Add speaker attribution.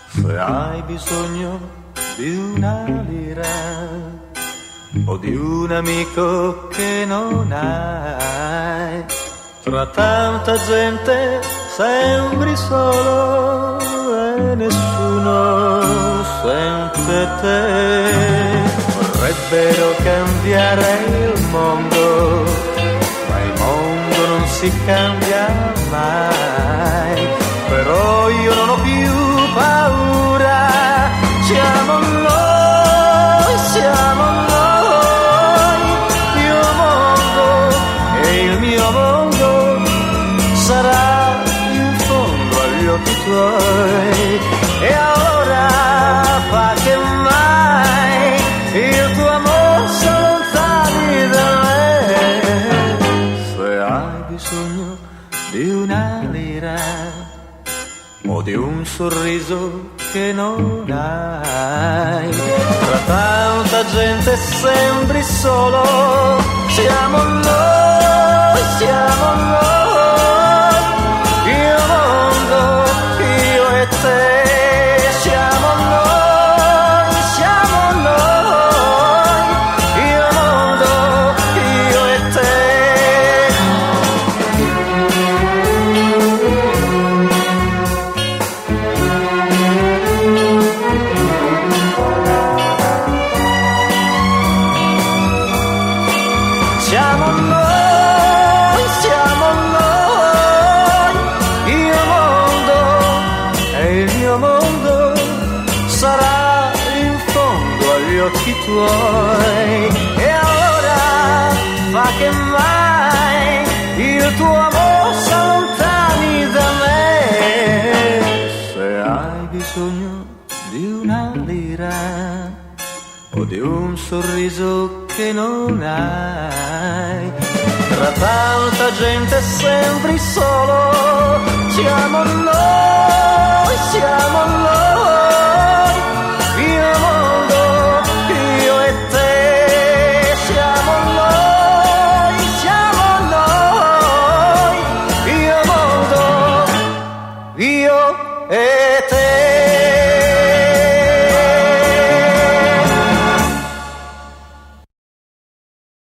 Speaker 1: Se hai bisogno di una lira o di un amico che non hai, tra tanta gente sembri solo e nessuno sente te. Vorrebbero cambiare il mondo, ma il mondo non si cambia mai. Però io non ho più paura, siamo noi, il mio mondo e il mio mondo sarà in fondo agli occhi tuoi. E allora fa che mai il tuo amore si allontani da me. Se hai bisogno di una lira o di un sorriso che non hai, tra tanta gente sembri solo, siamo noi, il mondo, io e te, siamo noi, il mondo, io e te. Siamo noi, il mondo e il mio mondo sarà in fondo agli occhi tuoi. E allora fa che mai il tuo amore si allontani da me. Se hai bisogno di una lira o di un sorriso che non hai, tra tanta gente sembri solo, siamo noi, il mondo, io e te, siamo noi, il mondo, io e te.